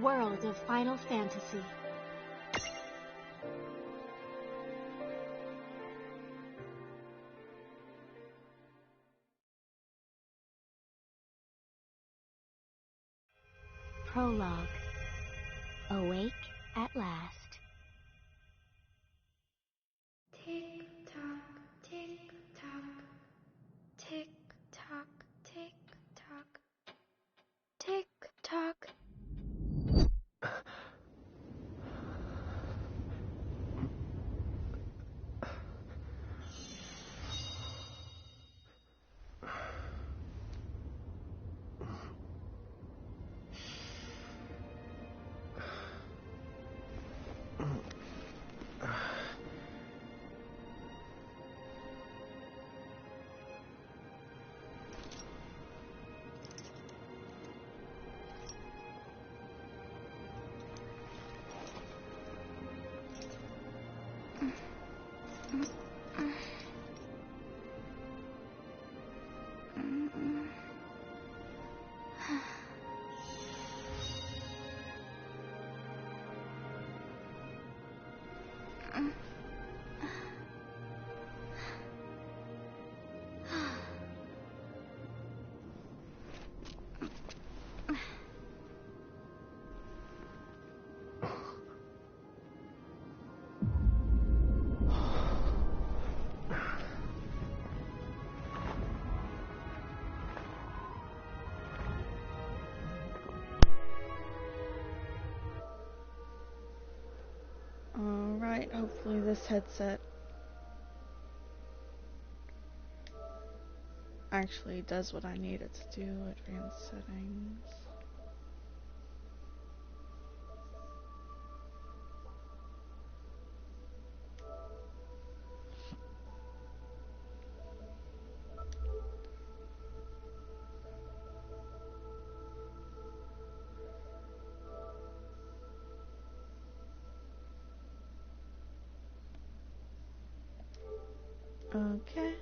world of Final Fantasy. Prologue. Awake at last. Tick tock, tick tock, tick tock, tick tock, tick tock. Alright, hopefully this headset actually does what I need it to do. Advanced settings. Okay.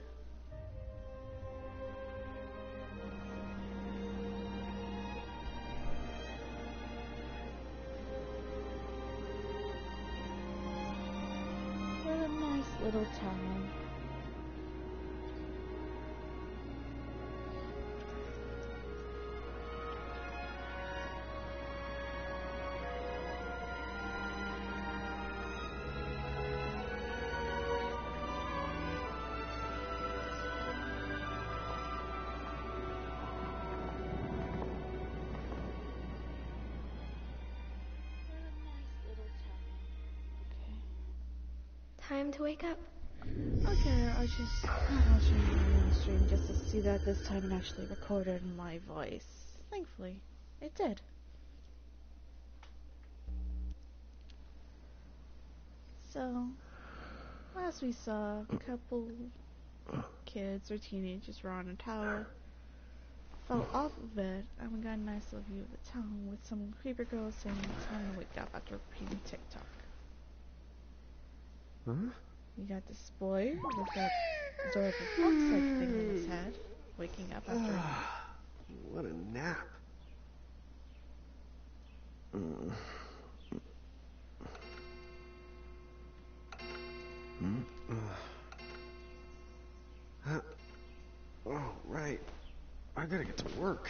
What a nice little town. Time to wake up. Okay, I was just watching the stream just to see that this time it actually recorded my voice. Thankfully, it did. So, last we saw, a couple kids or teenagers were on a tower, fell off of it, and we got a nice little view of the town with some creeper girls saying it's time to wake up after repeating TikTok. Huh? You got this boy with that adorable fox-like thing in his head, waking up after. What a nap. Oh, right. I gotta get to work.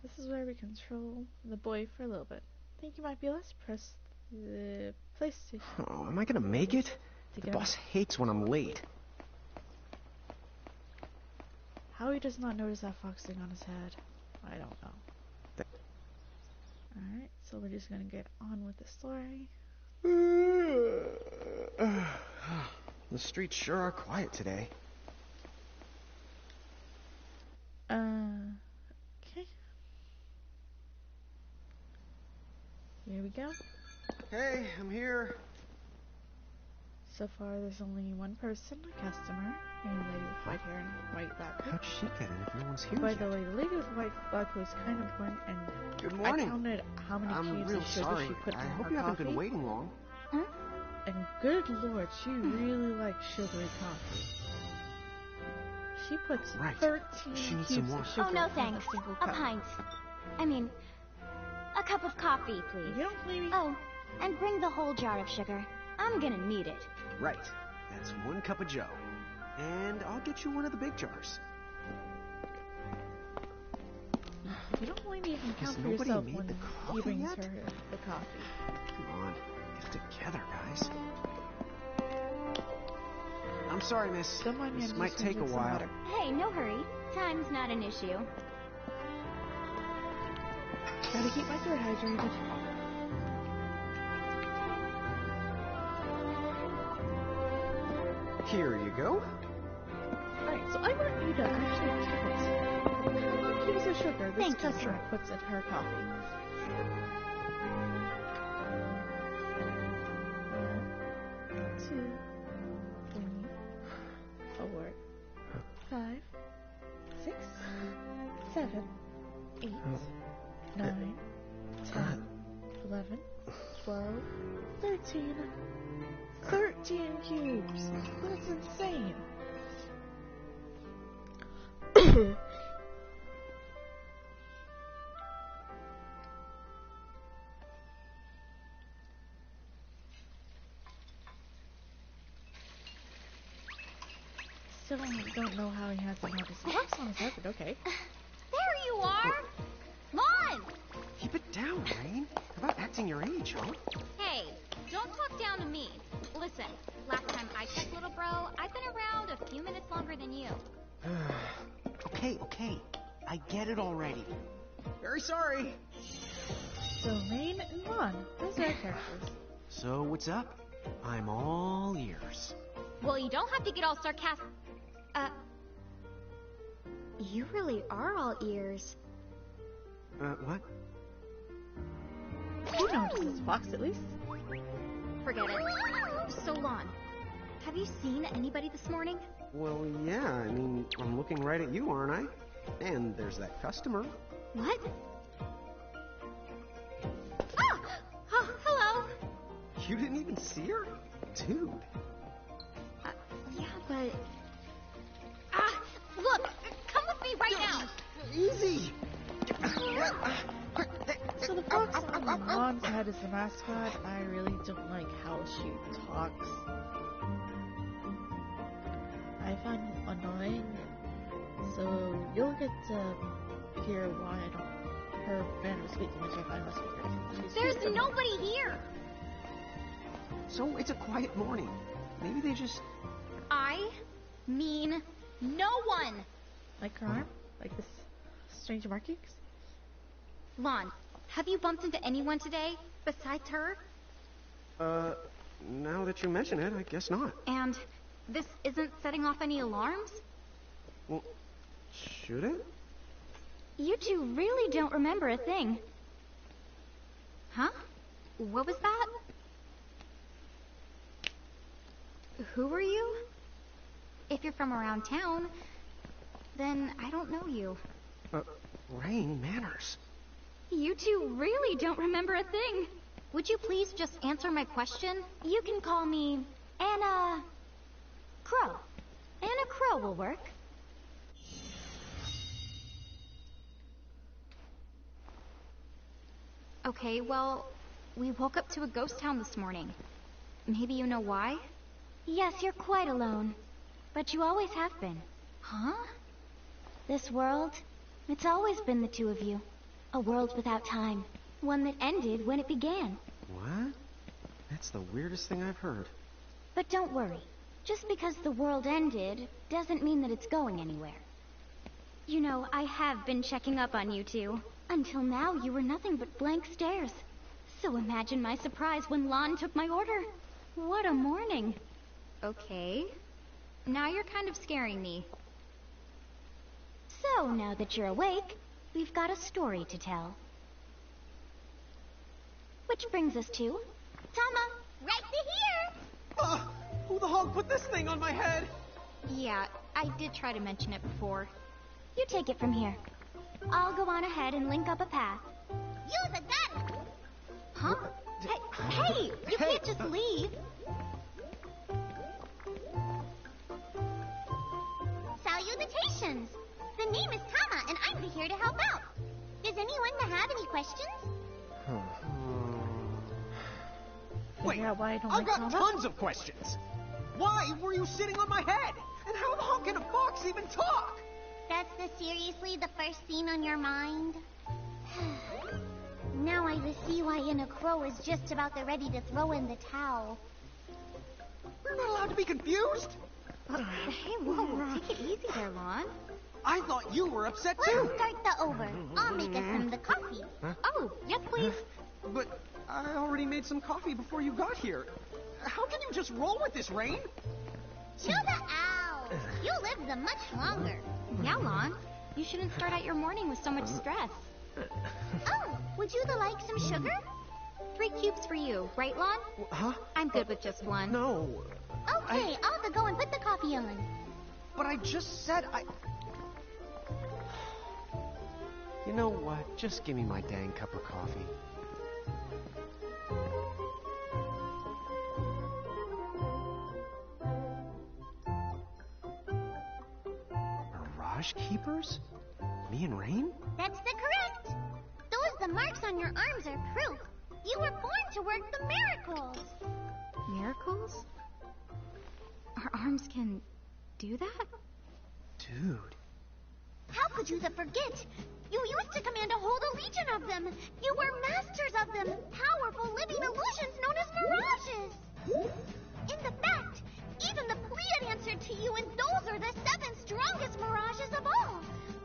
This is where we control the boy for a little bit. Think you might be less press the PlayStation. Oh, am I gonna make it? The boss hates when I'm late. How he does not notice that fox thing on his head, I don't know. Alright, so we're just gonna get on with the story. The streets sure are quiet today. Okay. Here we go. Hey, I'm here. So far, there's only one person, a customer, a lady with white hair and white lab coat. How'd she get in if no one's here By yet? the way, the lady with white lab coat is kind of important, and Good morning. I counted how many I'm cubes real of sugar sorry. she put in I her hope you coffee. haven't been waiting long. And good lord, she really likes sugary coffee. She puts Right. 13 She needs cubes some more. of sugar Oh, no in thanks. a single A cup. pint. I mean, a cup of coffee, If please. you don't believe me, Oh, and bring the whole jar of sugar. I'm gonna need it. Right. That's 1 cup of Joe. And I'll get you one of the big jars. if you don't believe me, you can count Has for nobody yourself made when the he coffee brings yet? her the coffee. Come on. Get it together, guys. I'm sorry, miss. Don't mind me, This I'm might just gonna take a drink some while. water. Hey, no hurry. Time's not an issue. Gotta keep my throat hydrated. Here you go. Alright, so I want you to actually count how many cubes of sugar this Thank you, customer sir. puts in her coffee. 1, 2, 3, 4, 5, 6, 7, 8, 9, 10, 11, 12, 13. 13 cubes! That's insane! Still don't know how he had some of his box on his head, but okay. There you are! Lon! Keep it down, Rain. How about acting your age, huh? Hey, don't talk down to me. Listen, last time I checked, little bro, I've been around a few minutes longer than you. Okay. I get it already. Very sorry. So, Rain and Lon, those are our characters. So, what's up? I'm all ears. Well, you don't have to get all sarcastic. You really are all ears. What? He notices his box at least. Forget it. So, Lon, have you seen anybody this morning? Well, yeah, I mean, I'm looking right at you, aren't I? And there's that customer. What? Ah! Oh, hello. You didn't even see her? Dude. Yeah, but... Ah! Look! Come with me right now! Easy! So the fox on Lon's head is the mascot. I really don't like how she talks. I find it annoying. So you'll get to hear why I don't... her manner of speaking, which I find less weird. There's nobody here! So, it's a quiet morning. Maybe they just... I mean no one! Like her arm? Like this strange markings? Lon, have you bumped into anyone today besides her? Now that you mention it, I guess not. And this isn't setting off any alarms? Well, should it? You two really don't remember a thing. Huh? What was that? Who are you? If you're from around town, then I don't know you. Rain, manners. You two really don't remember a thing. Would you please just answer my question? You can call me Anna Crow. Anna Crow will work. Okay, well, we woke up to a ghost town this morning. Maybe you know why? Yes, you're quite alone. But you always have been. Huh? This world, it's always been the two of you. A world without time. One that ended when it began. What? That's the weirdest thing I've heard. But don't worry. Just because the world ended doesn't mean that it's going anywhere. You know, I have been checking up on you two. Until now, you were nothing but blank stares. So imagine my surprise when Lon took my order. What a morning. Okay. Now you're kind of scaring me. So, now that you're awake, we've got a story to tell. Which brings us to... Tama, right to here! Who the hog put this thing on my head? Yeah, I did try to mention it before. You take it from here. I'll go on ahead and link up a path. Use a gun! Huh? Hey, you can't just leave. Salutation! name is Tama, and I'm here to help out. Does anyone have any questions? Wait, why I don't I've like got Tama? tons of questions. Why were you sitting on my head? And how the hell can a fox even talk? That's seriously the first scene on your mind? Now I see why Inner Crow is just about ready to throw in the towel. We're not allowed to be confused? Hey, whoa, take it easy there, Lon. I thought you were upset Let's too. start the over. I'll make us some the coffee. Oh, yes, please. But I already made some coffee before you got here. How can you just roll with this, Rain? Chill the owl. You live much longer. Yeah, Lon. You shouldn't start out your morning with so much stress. Oh, would you like some sugar? 3 cubes for you, right, Lon? Huh? I'm good with just one. No. Okay, I'll go and put the coffee on. But I just said I... You know what? Just give me my dang cup of coffee. Mirage Keepers? Me and Rain? That's the correct. The marks on your arms are proof. You were born to work the miracles. Miracles? Our arms can do that? Dude. How could you forget? You used to command a whole legion of them. You were masters of them, powerful living illusions known as mirages. In the fact, even the Pleiad answered to you, and those are the 7 strongest mirages of all.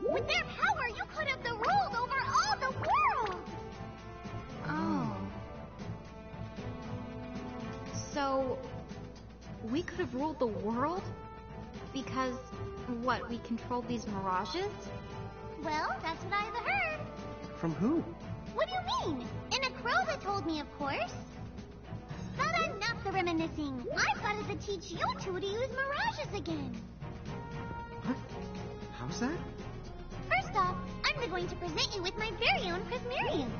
With their power, you could have ruled over all the world. Oh. So, we could have ruled the world? Because, what, we controlled these mirages? Well, that's what I've heard. From who? What do you mean? In a crow that told me, of course. But enough the reminiscing. I've got to teach you two to use mirages again. What? How's that? First off, I'm going to present you with my very own Prismarium.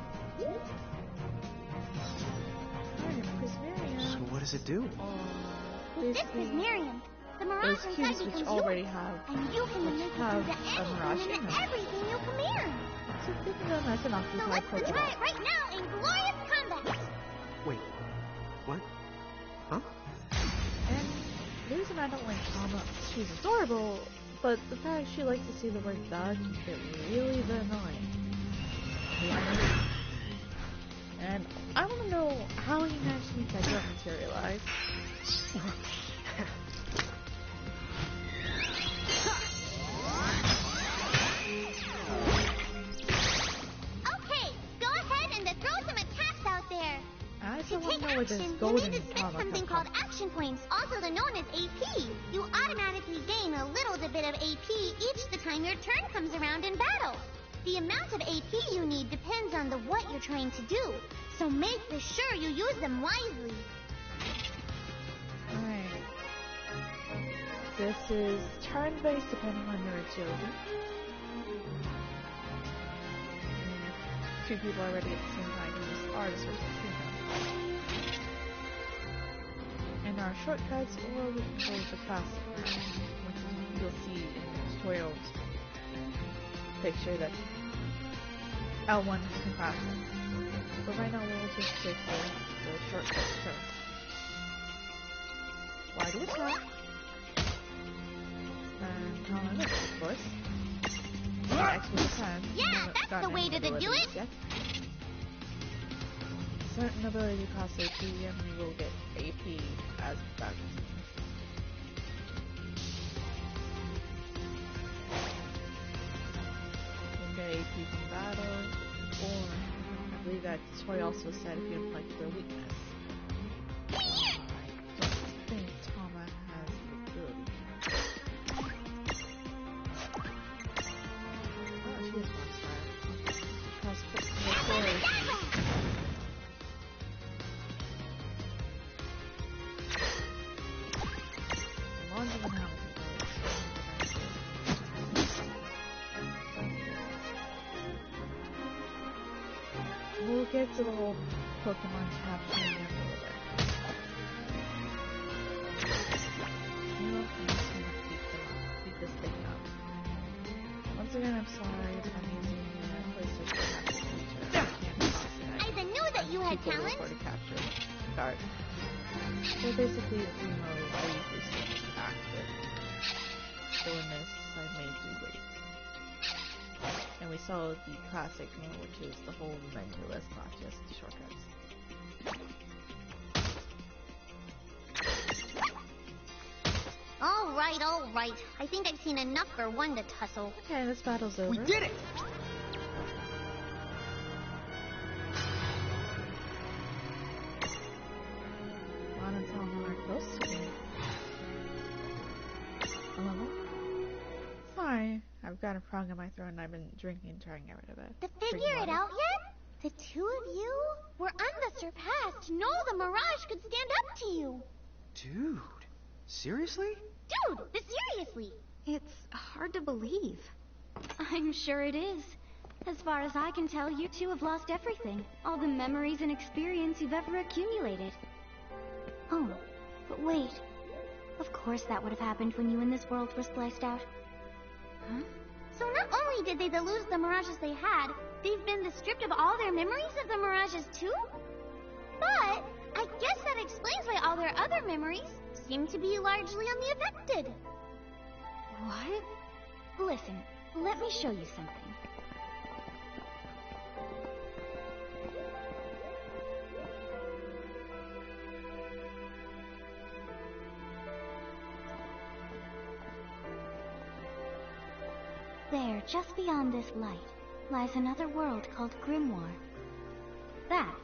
So what does it do? With this Prismarium, the mirage those inside cubes which becomes already yours, have and you can make it have into a mirage anything in and them. everything you command. So think of them as an So occupied let's Pokemon. try it right now in glorious combat. Wait. What? Huh? And the reason I don't like Tama, she's adorable, but the fact she likes to see the work done can get really annoying. And I want to know how he managed to make that girl materialize. Okay, go ahead and throw some attacks out there. I To still want take to know where this action, you golden need to spend Tama something comes called from. action points, also known as AP. You automatically gain a little bit of AP each the time your turn comes around in battle. The amount of AP you need depends on what you're trying to do, so make sure you use them wisely. Alright. This is turn-based depending on your agility. And if 2 people are ready at the same time, you use R to switch between them. And our shortcuts, or we can hold the classic route, which you'll see in the tutorials. Picture that L1 is fast. But right now we'll just take the shortcuts first. Why do attack? And Tama missed, of course. X with the time. Yeah, that's the way to do it. Yet. Certain ability costs AP, and we will get AP as that. We'll get AP from battle, or I believe that tutorial also said if you inflict their weakness. I think Tama has the ability. Oh, she is one star. She has quick One's even have We'll get to the whole Pokemon capturing in a little bit. You know, I'm just gonna beat this thing up. Once again, I'm sorry if I'm using PlayStation capture. I knew that you had talent. For the capture card. So basically, the mode I usually switch to active. So in this, I made do wait. And we saw the classic mode, which is the whole menu list, not just the shortcuts. All right. I think I've seen enough for one to tussle. Okay, this battle's over. We did it! Not until I'm close to me. Hello? Sorry, I've got a frog in my throat and I've been drinking trying to get rid of it. To figure it out yet? The two of you were unsurpassed. No, the Mirage could stand up to you. Dude, seriously? Dude, seriously. It's hard to believe. I'm sure it is. As far as I can tell, you two have lost everything. All the memories and experience you've ever accumulated. Oh, but wait. Of course that would have happened when you and this world were spliced out. Huh? So not only did they lose the Mirages they had, they've been stripped of all their memories of the Mirages too? But I guess that explains why all their other memories seem to be largely unaffected. What? Listen, let me show you something. There, just beyond this light, lies another world called Grimoire. That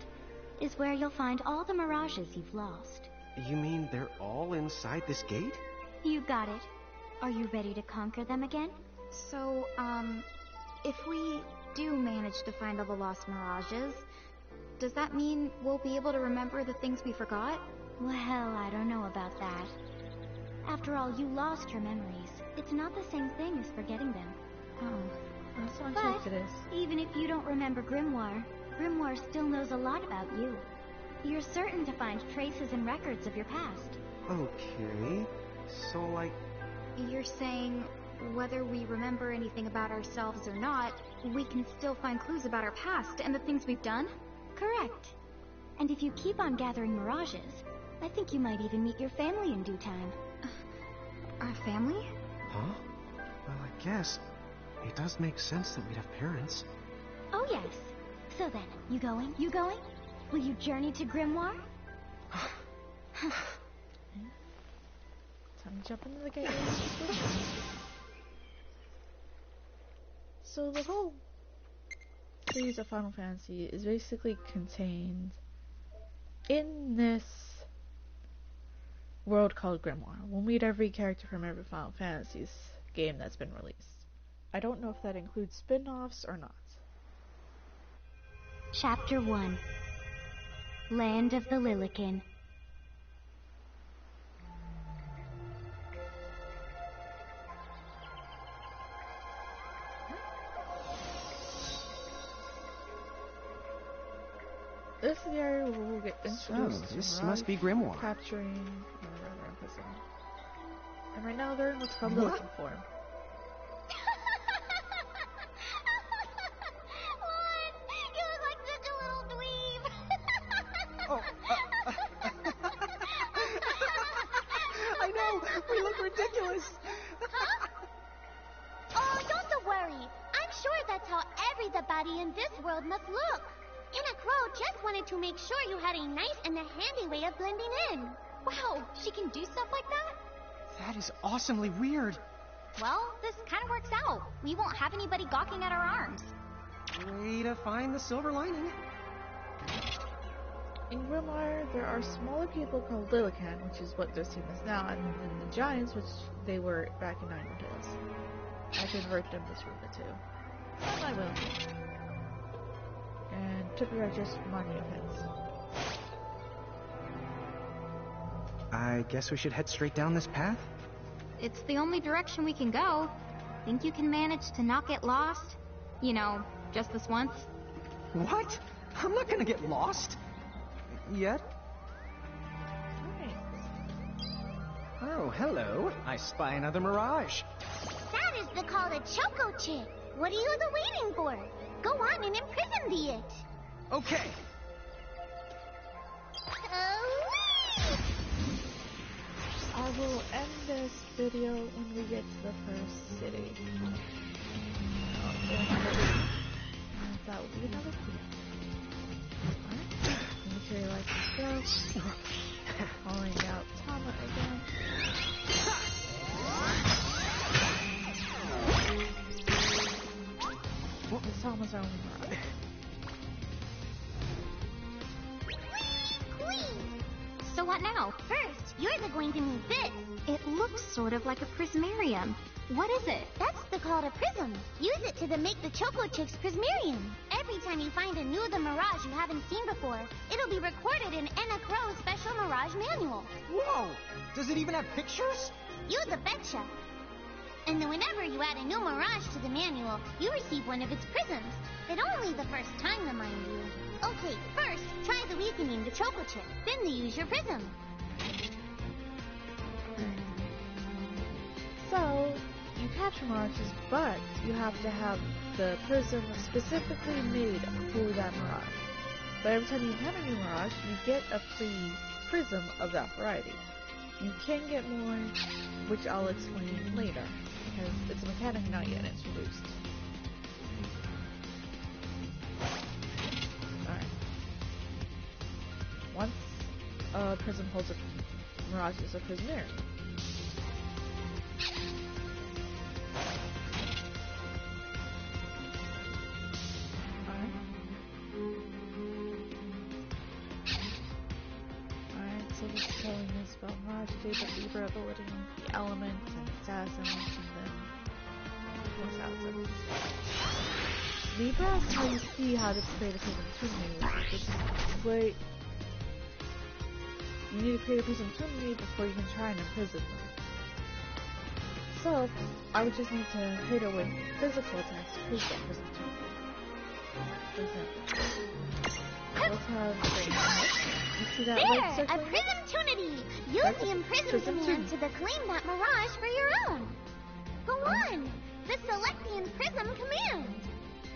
is where you'll find all the mirages you've lost. You mean they're all inside this gate? You got it. Are you ready to conquer them again? So, if we do manage to find all the lost mirages, does that mean we'll be able to remember the things we forgot? Well, I don't know about that. After all, you lost your memories. It's not the same thing as forgetting them. Oh, that's what But it is. even if you don't remember Grimoire, Grimoire still knows a lot about you. You're certain to find traces and records of your past. Okay, so like... You're saying whether we remember anything about ourselves or not, we can still find clues about our past and the things we've done? Correct. And if you keep on gathering mirages, I think you might even meet your family in due time. Our family? Huh? Well, I guess it does make sense that we'd have parents. Oh yes. So then, you going? You going? Will you journey to Grimoire? Time to jump into the game. So the whole series of Final Fantasy is basically contained in this world called Grimoire. We'll meet every character from every Final Fantasy's game that's been released. I don't know if that includes spin-offs or not. Chapter 1. Land of the Lilikin. This is the area where we'll get introduced to this Mirage, must be Grimoire. capturing, and right now they're in what's called Lilikin form. You look like such a little dweeb. Oh, I know! We look ridiculous! Oh, don't worry. I'm sure that's how everybody in this world must look. Anna Crow just wanted to make sure you had a nice and a handy way of blending in. Wow, she can do stuff like that? That is awesomely weird. Well, this kind of works out. We won't have anybody gawking at our arms. Way to find the silver lining. In Grimoire, there are smaller people called Lilican, which is what this team is now, and then the Giants, which they were back in 9 Hills. I convert them this Ruba too. And I will. And typically are just money offense. I guess we should head straight down this path? It's the only direction we can go. Think you can manage to not get lost? You know, just this once? What? I'm not gonna get lost. Yet? Nice. Oh, hello. I spy another mirage. That is the call of Choco Chick. What are you waiting for? Go on and imprison the it. Okay. I will end this video when we get to the first city. That will be another video. Alright, make sure you like this go. Calling out Tama again. It's Tama's own mirage. So what now? First, you're going to need this. It looks sort of like a prismarium. What is it? That's called a prism. Use it to make the Choco Chick's prismarium. Every time you find a new the Mirage you haven't seen before, it'll be recorded in Enna Crow's special Mirage manual. Whoa! Does it even have pictures? You the betcha. And then whenever you add a new Mirage to the manual, you receive one of its prisms. But only the first time, mind you. Okay, first, try the weakening the Choco Chick. Then use your prism. So, you capture mirages, but you have to have the prism specifically made for that mirage. But every time you have a new mirage, you get a free prism of that variety. You can get more, which I'll explain later, because it's a mechanic not yet introduced. Alright. Once a prism holds a mirage is a prismarium. The Libra ability, the element, and status elements, and then what's out. Libra is how you see how to create a prism tunity, which is wait. You need to create a prism tunity before you can try and imprison them. So, I would just need to hit it with physical attacks to create that prism tunity. For example, let's have you see that there, a prism tunity! Use the imprism command to claim that mirage for your own. Go on! The select the imprism command.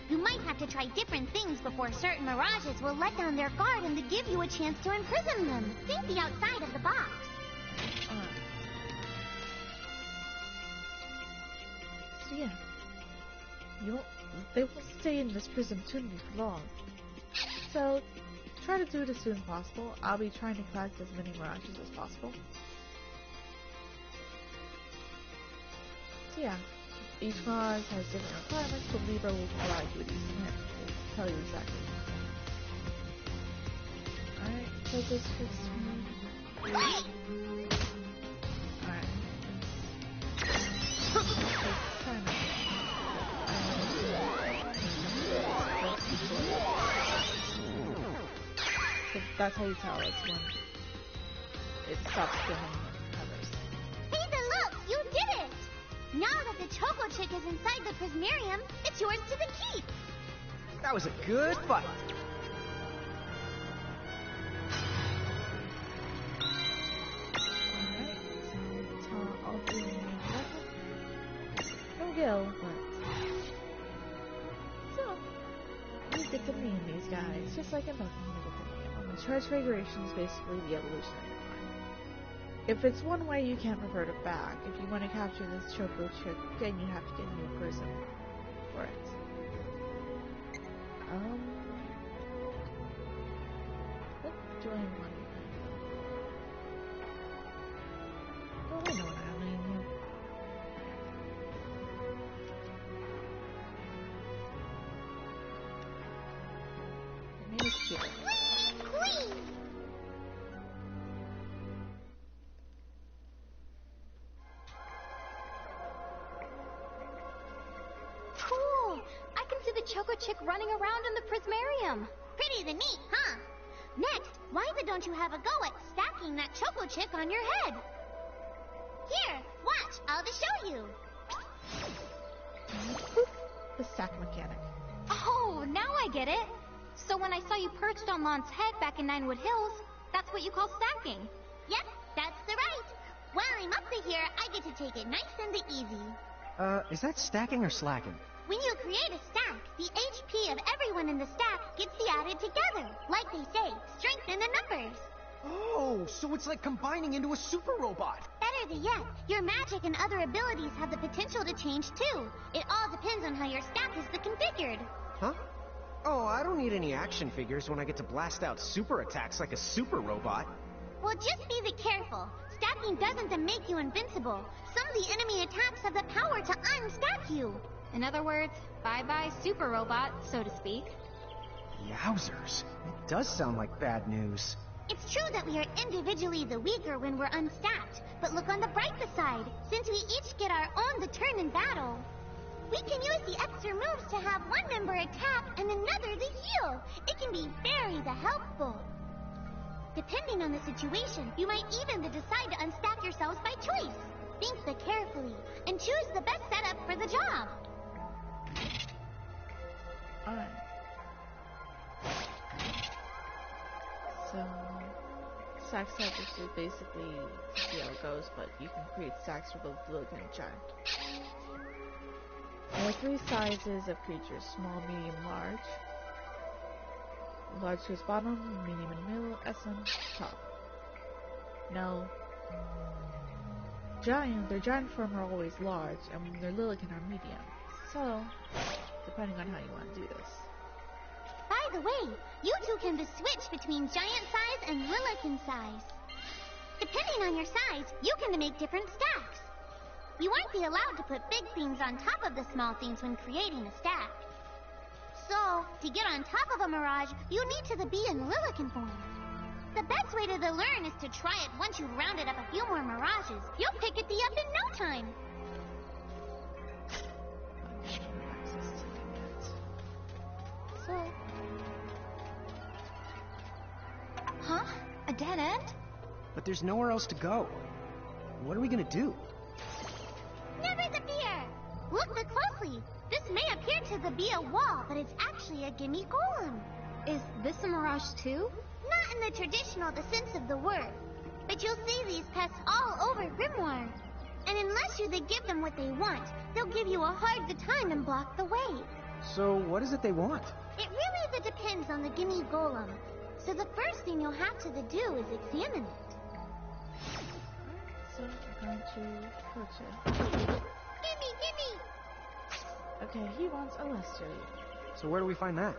You might have to try different things before certain mirages will let down their guard and to give you a chance to imprison them. Think the outside of the box. So yeah, they won't stay in this prism tunity for long. So try to do it as soon as possible. I'll be trying to collect as many mirages as possible. So yeah, each mirage has different requirements, but Libra will provide you with these commands. We'll tell you exactly. Alright, focus 15. Alright. So that's how you tell it's when it stops killing others. Hey, look! You did it! Now that the Choco Chick is inside the prismarium, it's yours to the keep. That was a good fight. Alright, so I'll do nothing. No Gil, but... So, you get to name these guys, just like a Pokemon. The Transfiguration is basically the evolutionary line. If it's one way, you can't revert it back. If you want to capture this Choco Chick, then you have to get a new prism for it. What do I want? Oh, I know what I mean. Maybe it's cute. Cool! I can see the Choco Chick running around in the prismarium. Pretty neat, huh? Next, why don't you have a go at stacking that Choco Chick on your head? Here, watch, I'll just show you. The stack mechanic. Oh, now I get it. So when I saw you perched on Lon's head back in Ninewood Hills, that's what you call stacking. Yep, that's the right. While I'm up to here, I get to take it nice and easy. Is that stacking or slacking? When you create a stack, the HP of everyone in the stack gets added together. Like they say, strength in the numbers. Oh, so it's like combining into a super robot. Better yet, your magic and other abilities have the potential to change too. It all depends on how your stack is configured. Huh? Oh, I don't need any action figures when I get to blast out super attacks like a super robot. Well, just be careful. Stacking doesn't make you invincible. Some of the enemy attacks have the power to unstack you. In other words, bye-bye super robot, so to speak. Yowzers. It does sound like bad news. It's true that we are individually the weaker when we're unstacked, but look on the brighter side. Since we each get our own turn in battle, we can use the extra moves to have one member attack and another to heal. It can be very helpful. Depending on the situation, you might even decide to unstack yourselves by choice. Think carefully and choose the best setup for the job. Alright. So, stack setup is basically to see how it goes, but you can create stacks for both little and giant. There are 3 sizes of creatures: small, medium, large. Large goes bottom, medium in the middle, SM top. Now, their giant form are always large, and their Lilligan are medium. So, depending on how you want to do this. By the way, you two can switch between giant size and Lillican size. Depending on your size, you can make different stacks. You won't be allowed to put big things on top of the small things when creating a stack. So, to get on top of a mirage, you need to be in Lillican form. The best way to learn is to try it once you've rounded up a few more mirages. You'll pick it up in no time. So, Huh? A dead end? But there's nowhere else to go. What are we gonna do? Never the fear! Look closely. This may appear to be a wall, but it's actually a gimme golem. Is this a mirage too? Not in the traditional sense of the word, but you'll see these pests all over Grimoire. And unless you give them what they want, they'll give you a hard time and block the way. So, what is it they want? It really depends on the gimme golem. So the first thing you'll have to do is examine it. so we're going to approach it. Gimme! Okay, he wants a Lesterly. So where do we find that?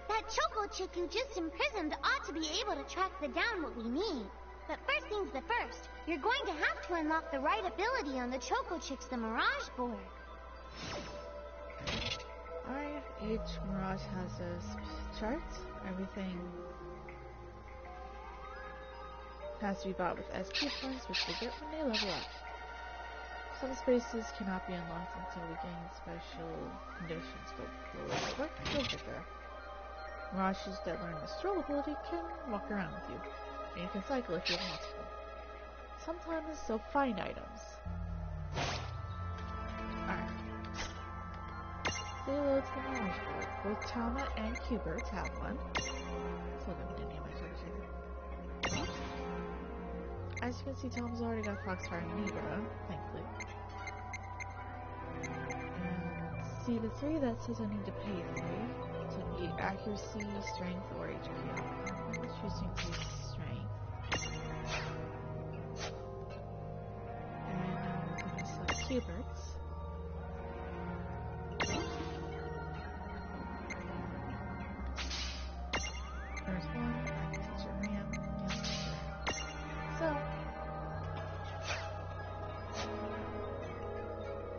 That Choco chick you just imprisoned ought to be able to track down what we need. But first things first, you're going to have to unlock the right ability on the Choco chick's Mirage board. Alright, each Mirage has a chart. Everything has to be bought with SP points, which they get when they level up. Some spaces cannot be unlocked until we gain special conditions, but we'll work till there. Mirages that learn the stroll ability can walk around with you, and you can cycle if you have multiple. Sometimes they'll find items. Alright. Say hello to the Mirage board. Both Talma and Q-Birds have one. So let me name my character. As you can see, Talma's already got Foxfire and Libra, thankfully. And see the 3 that says I need to pay 3 to be accuracy, strength, or HP. I'm choosing to use strength. And now we're going to select Q-Birds. There's one, I can teach it Ram, So,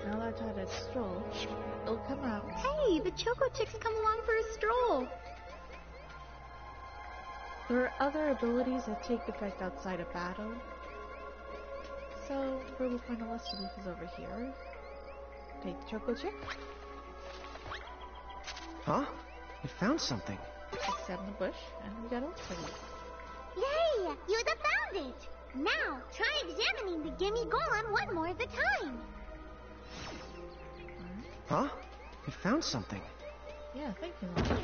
now that I've had a stroll, it'll come out. Hey, the Choco Chick's come along for a stroll. There are other abilities that take effect outside of battle. So, where we'll find a Lesser Leaf is over here. Take the Choco Chick. Huh? We found something. It's set in the bush, and we got a Lesser Leaf. Yay! You found it! Now, try examining the gimme golem one more at a time. Huh? We found something. Yeah, thank you, Lesser.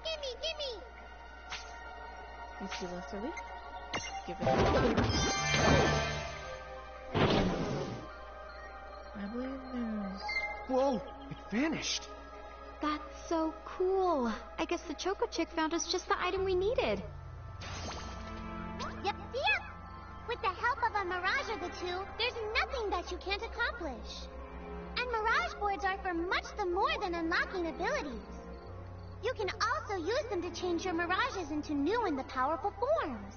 Gimme! You see Lesser Leaf? Give it a I believe there's Whoa, it vanished. That's so cool. I guess the Choco Chick found us just the item we needed. Yep. With the help of a Mirage or the two, there's nothing that you can't accomplish. And Mirage boards are for much the more than unlocking abilities. You can also use them to change your Mirages into new and the powerful forms.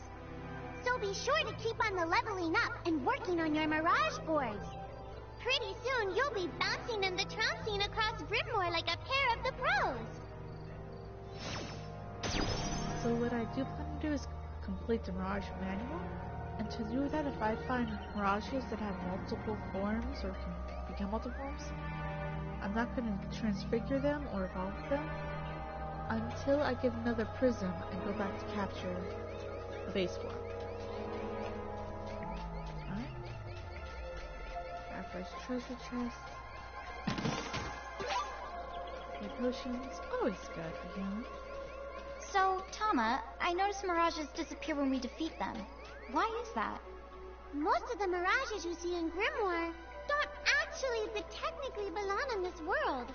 So be sure to keep on the leveling up and working on your Mirage boards. Pretty soon you'll be bouncing and the trouncing across Brimmore like a pair of the pros. So what I do plan to do is complete the Mirage manual. And to do that, if I find Mirages that have multiple forms or can become multiple forms, I'm not going to transfigure them or evolve them until I get another prism and go back to capture the base form. Alright. Our first treasure chest. Okay, potions. Always good, you know? So, Tama, I noticed Mirages disappear when we defeat them. Why is that? Most of the Mirages you see in Grimoire don't actually but technically belong in this world.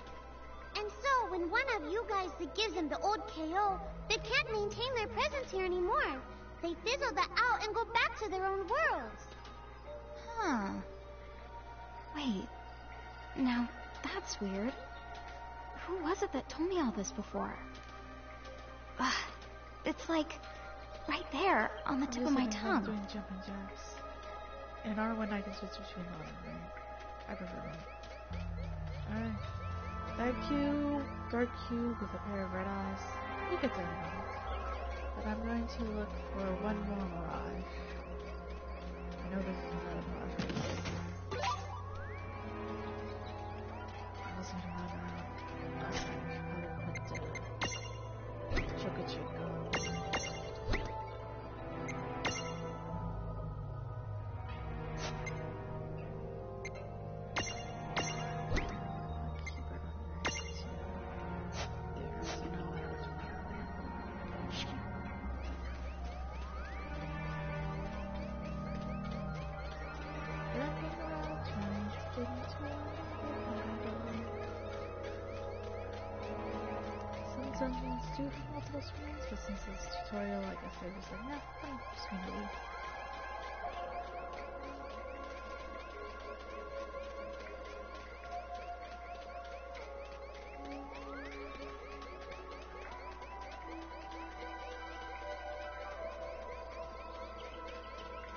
And so, when one of you guys that gives them the old KO, they can't maintain their presence here anymore. They fizzle out and go back to their own worlds. Huh. Wait. Now, that's weird. Who was it that told me all this before? It's like right there on the tip of my tongue. Doing jumping jacks. In R1 I can switch between all of them. I prefer them. Alright. That cube, dark cube with a pair of red eyes. You get there. But I'm going to look for one more Mirage. I know there's another Mirage right here. I just need to run around. I should probably put Choco Chick on. Dungeons do have multiple screens, but since it's tutorial, I guess they're just like, nah, fine, just gonna leave.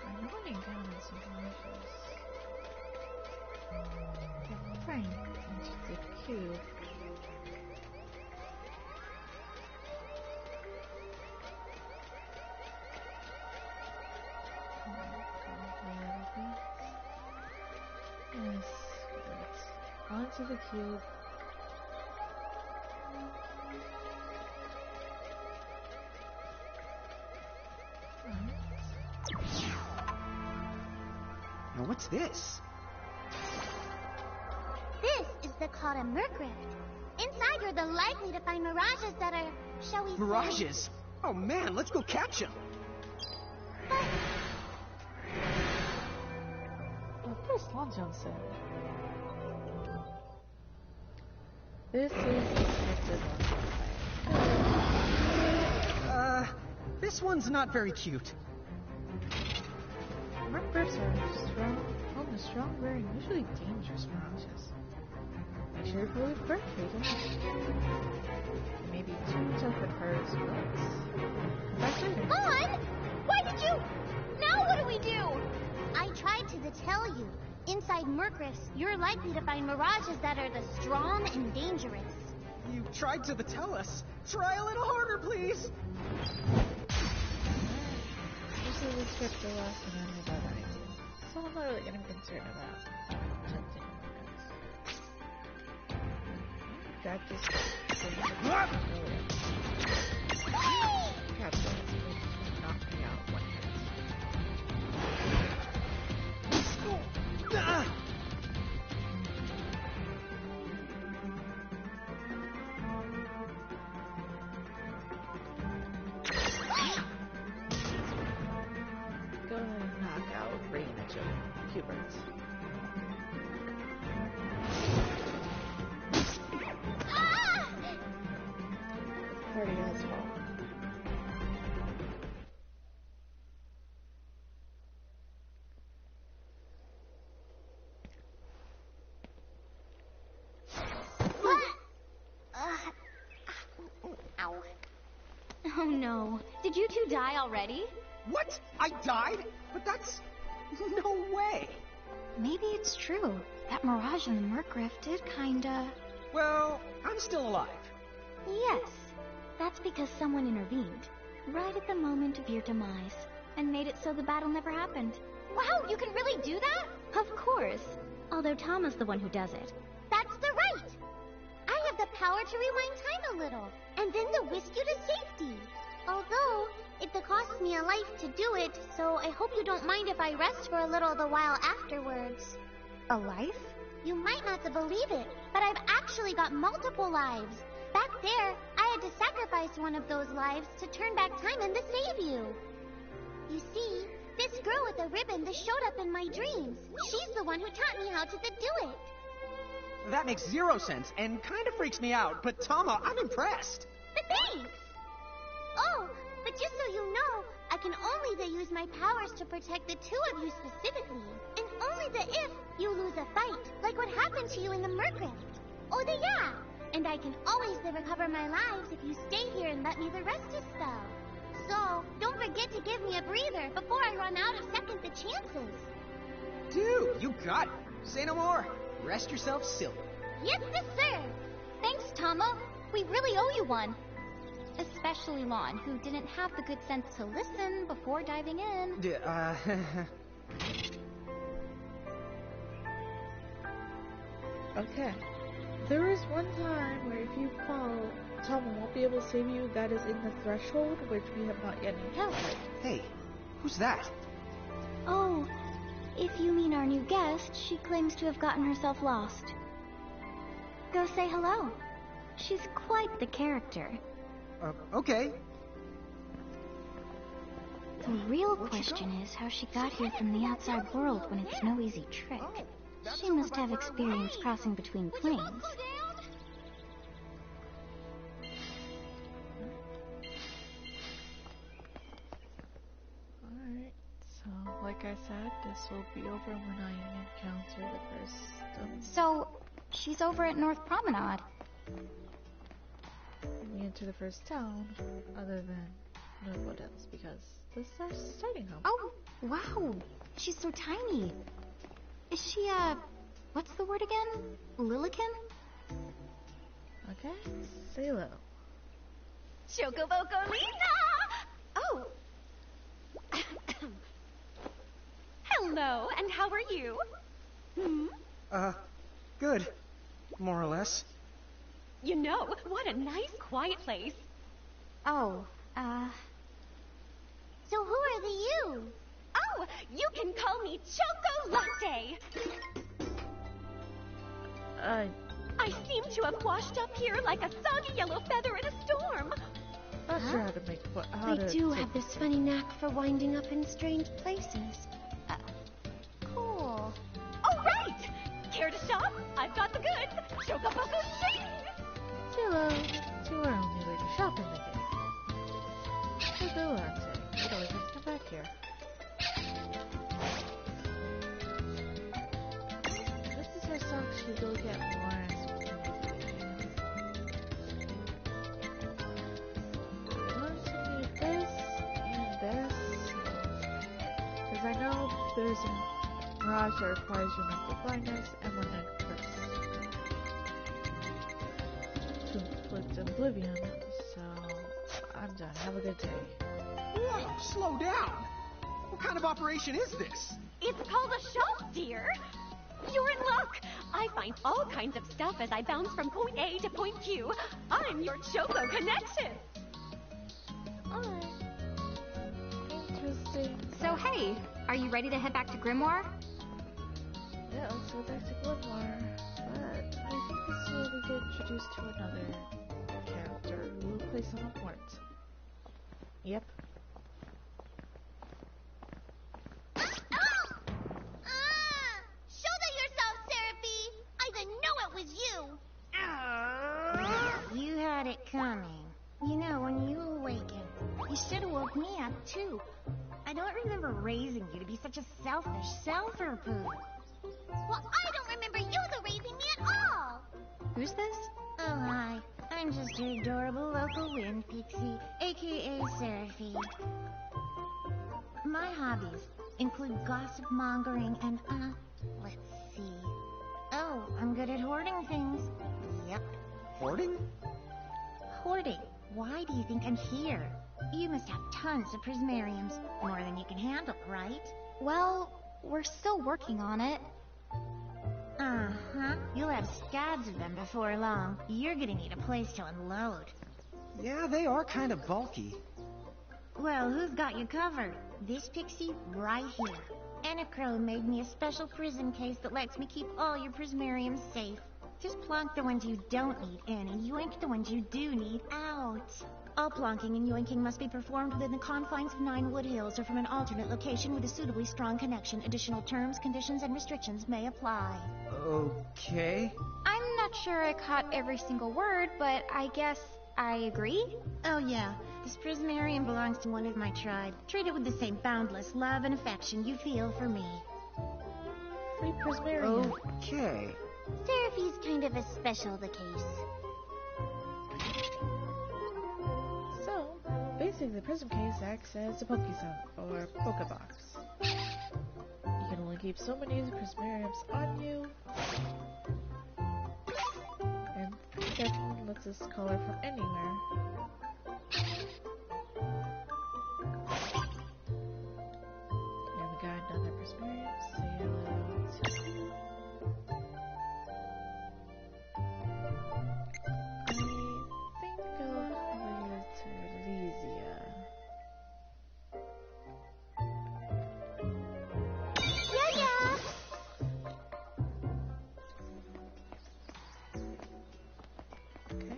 I'm running down in some Mirages. Get Frank into the cube. Yes, good. Onto the cube. Now what's this? This is the called a Mercrift. Inside you're the likely to find Mirages that are, shall we say... Mirages? Oh man, let's go catch them. First Long John said. This is expected one. This one's not very cute. Mercrifts are home to strong, rare, and usually dangerous Mirages. Make sure you pull with birth freedom. They may be too tough at first, but... On! Why did you... Now what do we do? I tried to tell you. Inside Mercrifts, you're likely to find Mirages that are the strong and dangerous. You tried to tell us. Try a little harder, please. This is a script for less than I know about anything. So I'm not really getting concerned about tempting Mercrifts. Drag this thing. Capture it. Knock me out one hit. Go ahead and knock out Rain and Q-Birds. Did you two die already? What? I died? But that's... no way. Maybe it's true. That mirage in the Murkriff did kinda... Well, I'm still alive. Yes. That's because someone intervened, right at the moment of your demise, and made it so the battle never happened. Wow, you can really do that? Of course. Although Tama's the one who does it. That's the right. I have the power to rewind time a little, and then to whisk you to safety. Although, it costs me a life to do it, so I hope you don't mind if I rest for a little the while afterwards. A life? You might not believe it, but I've actually got multiple lives. Back there, I had to sacrifice one of those lives to turn back time and to save you. You see, this girl with the ribbon that showed up in my dreams, she's the one who taught me how to do it. That makes zero sense and kind of freaks me out, but Tama, I'm impressed. Thanks! Oh, but just so you know, I can only use my powers to protect the two of you specifically, and only if you lose a fight, like what happened to you in the Murkriff. Oh, yeah! And I can always recover my lives if you stay here and let me rest a spell. So, don't forget to give me a breather before I run out of second the chances. Dude, you got it. Say no more. Rest yourself silly. Yes, sir. Thanks, Tama. We really owe you one. Especially Lon, who didn't have the good sense to listen before diving in. Okay. There is one time where if you fall, Tama won't be able to save you. That is in the threshold, which we have not yet encountered. Hey, who's that? Oh, if you mean our new guest, she claims to have gotten herself lost. Go say hello. She's quite the character. Okay. The real question is how she got here from the outside world when it's no easy trick. She must have experience crossing between planes. Alright, so like I said, this will be over when I encounter the first... So, she's over at North Promenade. we enter the first town, other than Northwoodlands, because this is our starting home. Oh, wow. She's so tiny. Is she, what's the word again? Lilican? Okay, say hello. Chocobocolina! Oh! Hello, and how are you? Good. More or less. You know, what a nice, quiet place. Oh, So who are the you? Oh, you can call me Choco Latte. I seem to have washed up here like a soggy yellow feather in a storm. Not sure how to make how They to do take- have this funny knack for winding up in strange places. Cool. All right. Care to shop? I've got the goods. Chocoboco Shady. Say hello to our only way to shop in the game. Choco Latte. It always has to come back here. This is her stock. She will get more as we continue. I'm going to need this and this. Because I know there's a mirage that requires your mental blindness and one that first to inflict oblivion. So I'm done. Have a good day. Whoa, slow down. What kind of operation is this? It's called a shop, dear. You're in luck. I find all kinds of stuff as I bounce from point A to point Q. I'm your Choco connection. Alright. Interesting. so hey, are you ready to head back to Grimoire? Yeah, let's go back to Glenmore. But I think this is where we get introduced to another character who will play some importance. Yep. Shoulder yourself, Seraphie! I didn't know it was you! You had it coming. You know, when you awaken, you should have woke me up, too. I don't remember raising you to be such a selfish self-poo. Well, I don't remember you the raising me at all. Who's this? Oh, hi. I'm just your adorable local wind pixie, aka Seraphie. My hobbies include gossip mongering and, let's see. Oh, I'm good at hoarding things. Yep. Hoarding? Hoarding. Why do you think I'm here? You must have tons of prismariums. More than you can handle, right? Well, we're still working on it. Uh-huh. You'll have scads of them before long. You're gonna need a place to unload. Yeah, they are kind of bulky. Well, who's got you covered? This pixie right here. Anacro made me a special prism case that lets me keep all your prismariums safe. Just plonk the ones you don't need in and yoink the ones you do need out. All plonking and yoinking must be performed within the confines of 9 Wood Hills or from an alternate location with a suitably strong connection. Additional terms, conditions, and restrictions may apply. Okay. I'm not sure I caught every single word, but I guess I agree. Oh yeah, this prismarium belongs to one of my tribe. Treat it with the same boundless love and affection you feel for me. Free Prismarium. Okay. Seraphie's kind of a special the case. So, basically the prism case acts as a Pokésum, or Pokébox. You can only keep so many Prismariums on you, and that lets us color from anywhere. And we got another Prismarium. Say hello to... I think I'll probably give it to Elysia. Yeah. Okay.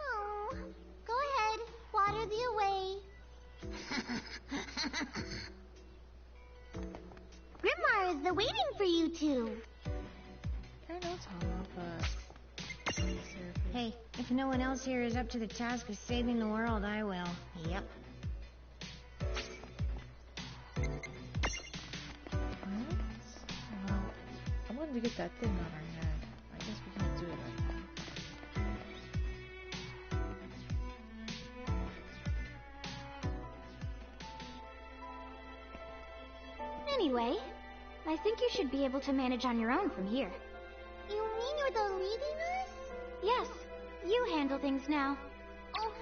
Oh, go ahead. Water the away. Grimar is the waiting for you two. I know Tama, but... Seraphie. Hey, if no one else here is up to the task of saving the world, I will. Yep. What? Well, I wanted to get that thing on our head. I guess we can't do it right now. Anyway, I think you should be able to manage on your own from here. You mean you're the leading us? Yes, you handle things now. Oh,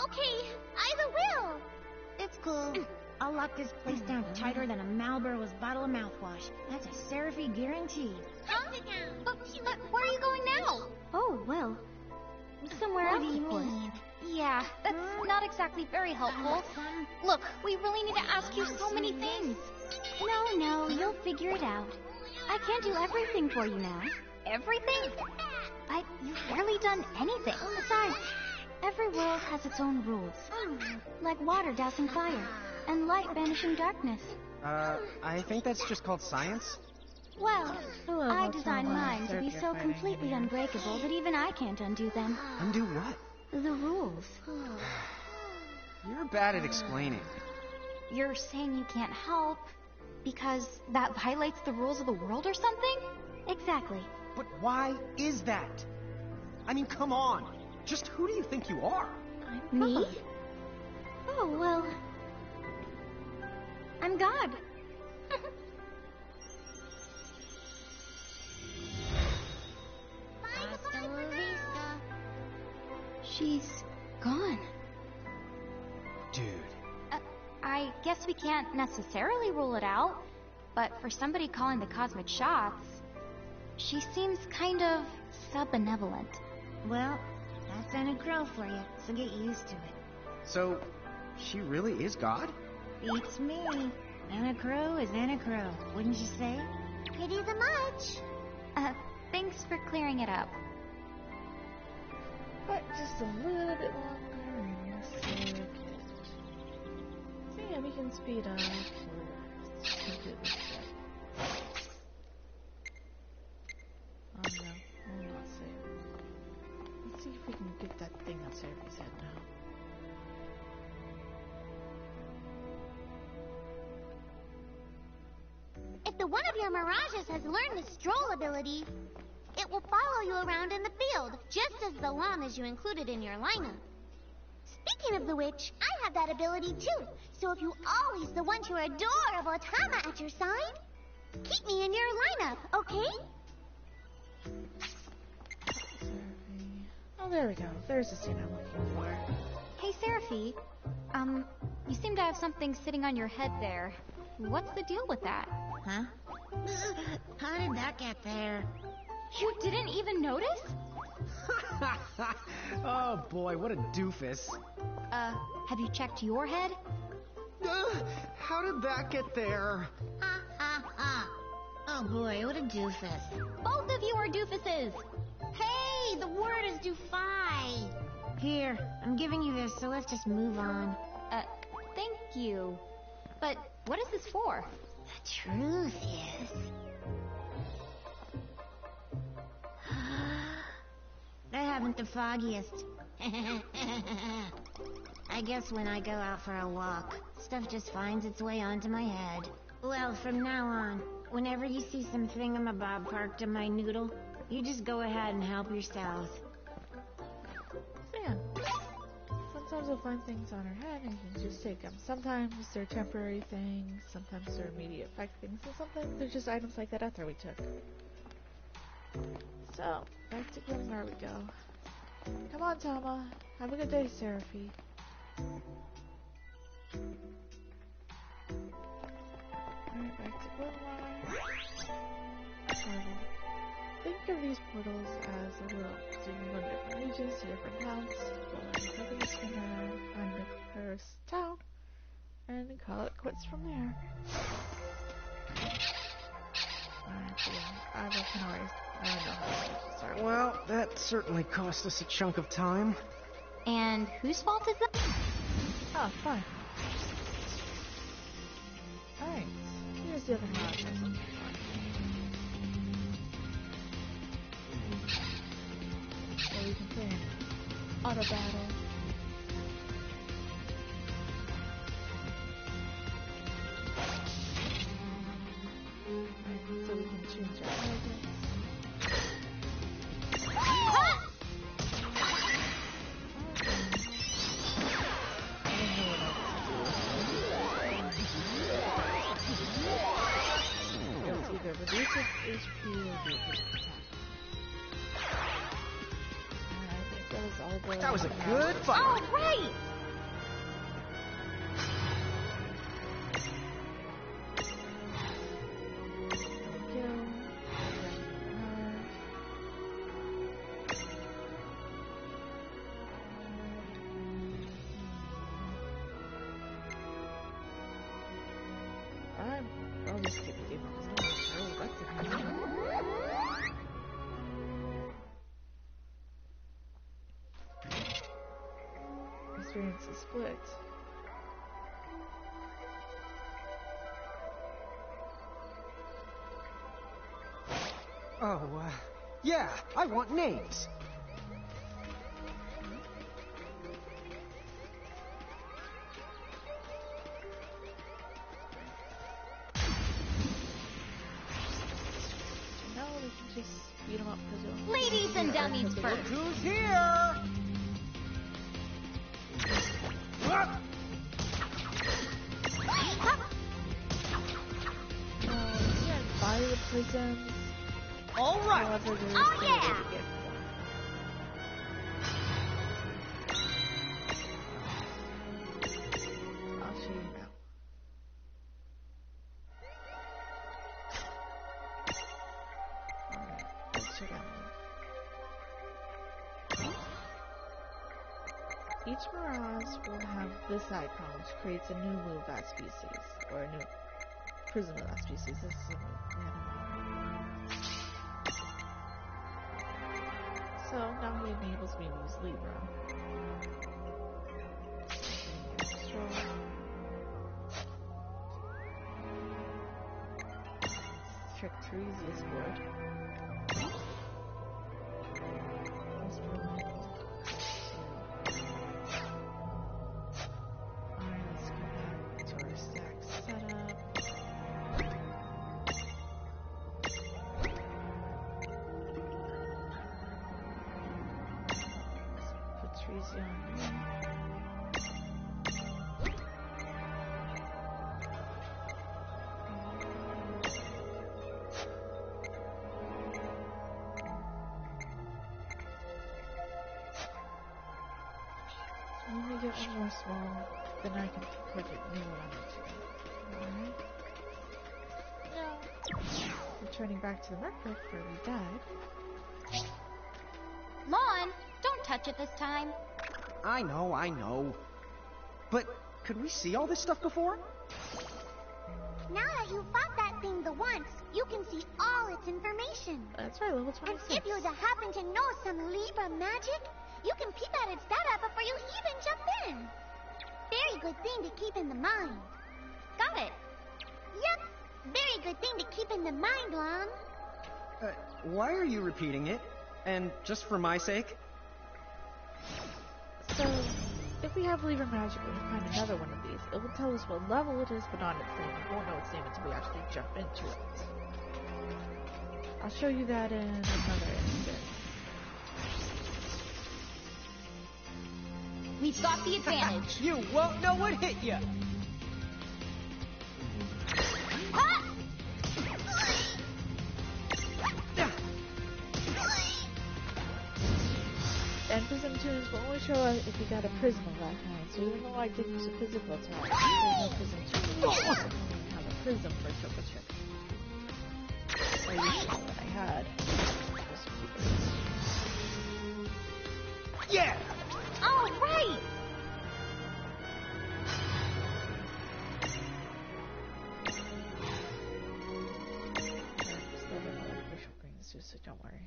okay. Either will. It's cool. I'll lock this place down tighter than a Marlboro's bottle of mouthwash. That's a Seraphie guarantee. Huh? Sit down. But where are you going now? Oh, well, somewhere What else, do you of course. mean? Yeah, that's not exactly very helpful. Look, we really need to ask you so many things. No, you'll figure it out. I can't do everything for you now. Everything? But you've barely done anything. Besides, every world has its own rules. Like water dousing fire, and light banishing darkness. I think that's just called science. Well, Hello, I what's designed wrong? mine to be You're so fighting completely here. unbreakable that even I can't undo them. Undo what? The rules. You're bad at explaining. You're saying you can't help because that violates the rules of the world or something? Exactly. But why is that? I mean, come on. Just who do you think you are? Me? Oh, well... I'm God. Hasta la vista. She's gone. Dude. I guess we can't necessarily rule it out, but for somebody calling the cosmic shots, she seems kind of sub-benevolent. Well, that's Anacro for you, so get used to it. So, she really is God? Beats me. Anacro is Anacro, wouldn't you say? Pretty the much. Thanks for clearing it up. But just a little bit longer in the circuit. So yeah, we can speed up to do this step. Oh no, we'll not save. get that thing on Seraphie's head now. If the one of your mirages has learned the stroll ability, it will follow you around in the field, just as the llamas you included in your lineup. Speaking of the which, I have that ability too, so if you always want your adorable Tama at your side, keep me in your lineup, okay? Seraphie. Oh, there we go. There's the scene I'm looking for. Hey, Seraphie. You seem to have something sitting on your head there. What's the deal with that? Huh? How did that get there? You didn't even notice? Oh boy, what a doofus. Have you checked your head? How did that get there? Ha ha ha. Oh boy, what a doofus. Both of you are doofuses. Hey, the word is doofy. Here, I'm giving you this, so let's just move on. Thank you. But what is this for? The truth is... I haven't the foggiest. I guess when I go out for a walk, stuff just finds its way onto my head. Well, from now on, whenever you see some thingamabob parked in my noodle, you just go ahead and help yourself. So yeah. Sometimes we'll find things on her head and you can just take them. Sometimes they're temporary things, sometimes they're immediate effect things, and sometimes they're just items like that ether we took. So, back to Grimgar we go. Come on, Tama. Have a good day, Seraphie. Alright, back to Grimgar. Think of these portals as a world. So you can go to different regions, to different towns. Go and take a spinner, find the first town, and call it quits from there. Alright, so I can always... I don't know how to start. Well, that certainly cost us a chunk of time. And whose fault is that? Oh, fine. Alright, here's the other mod. So we can play an auto battle. Alright, so we can change our targets. Reduces HP or reduces attack. I think that was all the... That was a good fight. All right! I'll just skip the game. Experience the split. Oh, yeah, I want names. No, we can just beat them up because Ladies and dummies Look first. who's here! yeah, buy the prisms. All right. However, there is Oh, no yeah. way to get more. I'll show you now. Alright, let's check out one. Each Mirage will have this icon, which creates a new move that species, or a new prism of that species. This is a move. So now he enables me to use Libra. Trick Teresa's wood. easy on you. Let me get one more small, then I can put it new one on it too. Alright. No. Returning back to the Merfolk where we died. Lon, don't touch it this time. I know. But could we see all this stuff before? Now that you fought that thing the once, you can see all its information. That's right, level And 26. if you were to happen to know some Libra magic, you can peep at its data before you even jump in. Very good thing to keep in the mind. Got it. Yep, very good thing to keep in the mind, Lon. Why are you repeating it? And just for my sake? So, if we have Libra magic and we find another one of these, it will tell us what level it is, but not its name. We won't know its name until we actually jump into it. I'll show you that in another instant. We've got the advantage. You won't know what hit you! And Prism Tunes will only show us if we got a Prism of that kind. So even though I did use a physical attack, there's no Prism Tunes. I don't have a Prism for triple check. I used to know what I had. Yeah! All right. Still don't know what official greens do, so don't worry.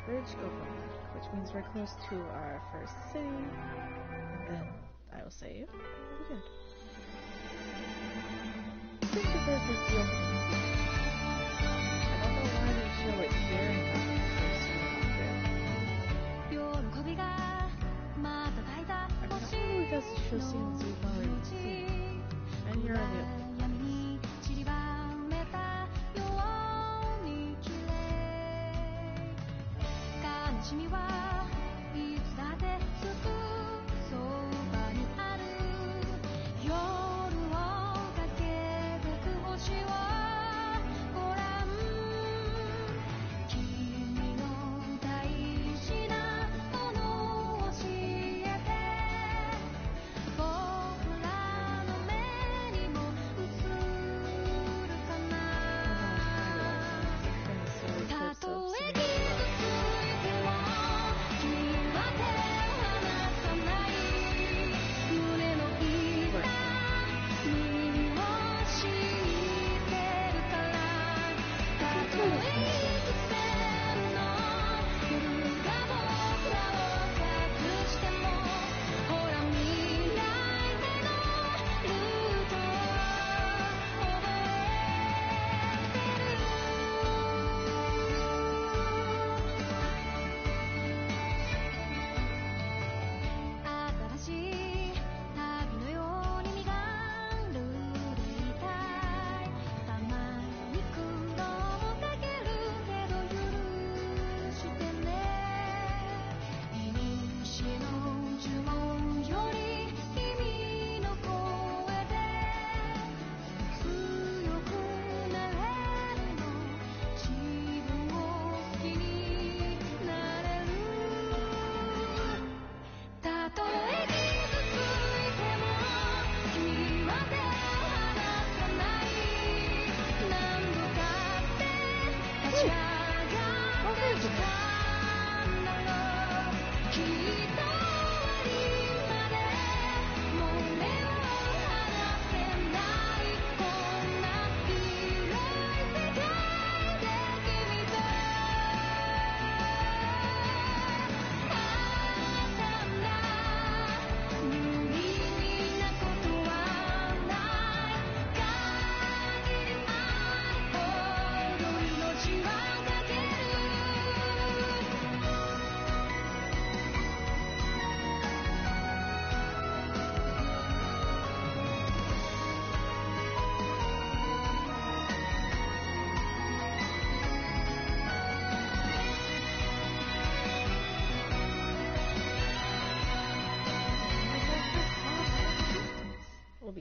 Bridge open, which means we're close to our first city. And then I will save. We'll be good. Since your first is the opening scene. I don't know why they show it here and not the first scene up there. I probably does show scenes we've already seen. And you're already up.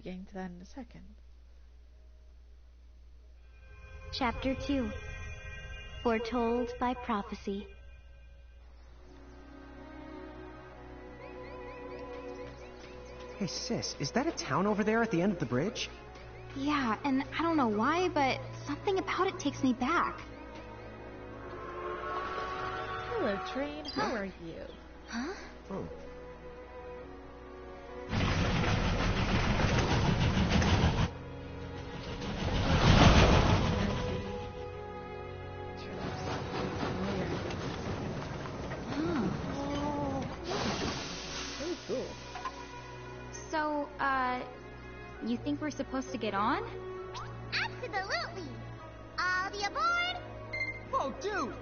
be getting to that in a second. Chapter 2. Foretold by Prophecy. Hey, sis, is that a town over there at the end of the bridge? Yeah, and I don't know why, but something about it takes me back. Hello, train. How are you? Huh? Oh. Very cool. So, you think we're supposed to get on? Absolutely. All the aboard. Whoa, dude!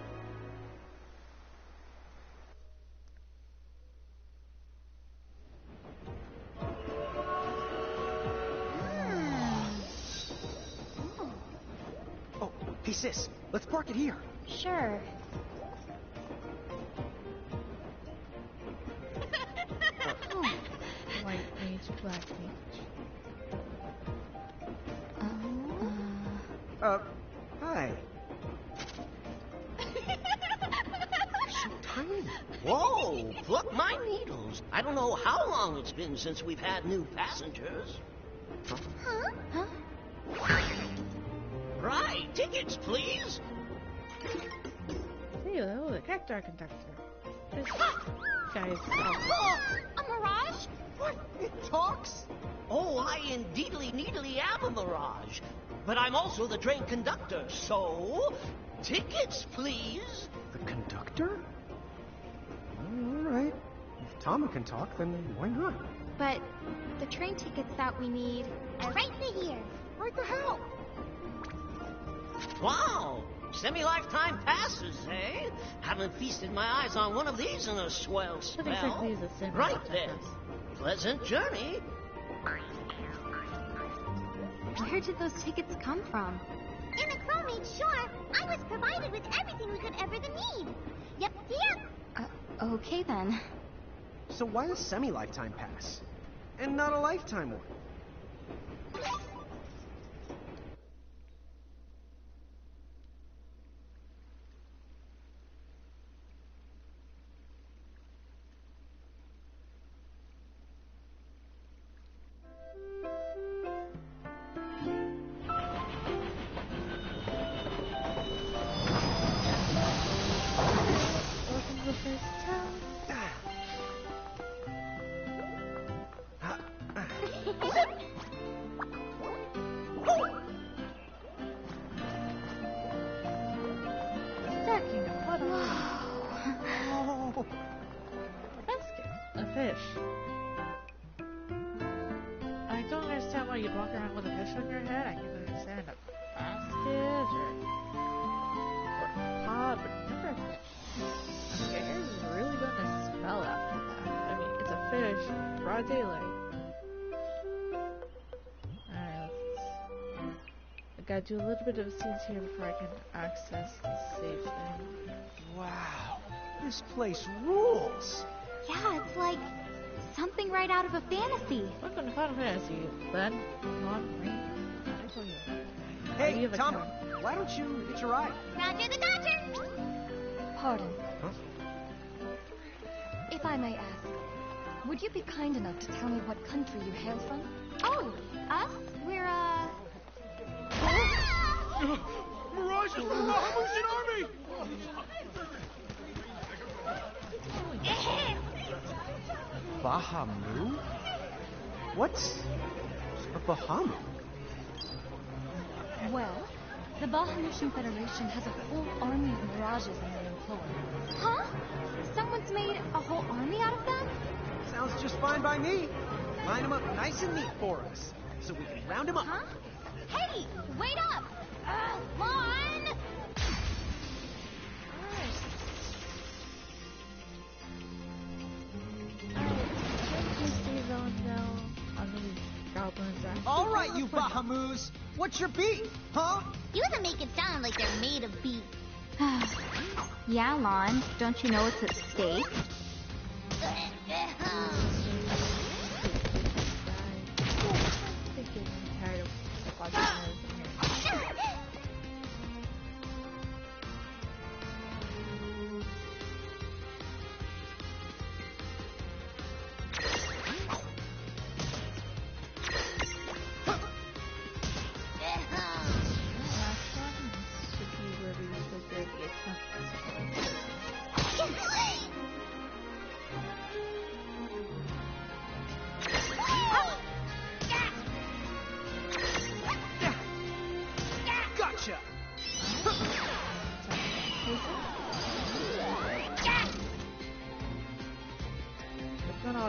Oh, hey, sis, let's park it here. Sure. White mage, black mage. Hi. So tiny. Whoa, pluck my needles. I don't know how long it's been since we've had new passengers. Huh? Right, tickets, please. Hey, hello, the character conductor. This guy is A mirage? What? It talks? Oh, I indeedly needly am a mirage. But I'm also the train conductor, so... tickets, please. The conductor? All right. If Tama can talk, then why not? But the train tickets that we need... Right to here. Right the hell? Wow, semi-lifetime passes, eh? Haven't feasted my eyes on one of these in a swell Not spell. exactly the same. Right then. Pleasant journey. Where did those tickets come from? In the Crow made sure I was provided with everything we could ever need. Yep. Okay then. So why a semi-lifetime pass? And not a lifetime one? Welcome to the first town. Stacking a puddle. Oh. Basket. A fish. I don't understand why you'd walk around with a fish on your head. I can understand a basket or a pot, but never a fish. Okay, your hair is really gonna smell after that. I mean, it's a fish, broad daylight. Alright, I gotta do a little bit of scenes here before I can access the safe thing. Wow. This place rules. Yeah, it's like something right out of a fantasy. Welcome to Final Fantasy, then on ring. Hey, Tama, why don't you hitch a ride? Roger the Dodger. Pardon. Huh? If I may ask, would you be kind enough to tell me what country you hail from? Oh, us? We're, Mirage is from the Bahamutian army! Bahamu? What's a Bahamu? Well, the Bahamutian Federation has a whole army of mirages in their employ. huh? Someone's made a whole army out of them? Sounds just fine by me. Line them up nice and neat for us, so we can round them up. Huh? Hey, wait up! Lon! All right, you Bahamus. What's your beef, huh? You to make it sound like they're made of beef. Yeah, Lon. Don't you know it's at stake?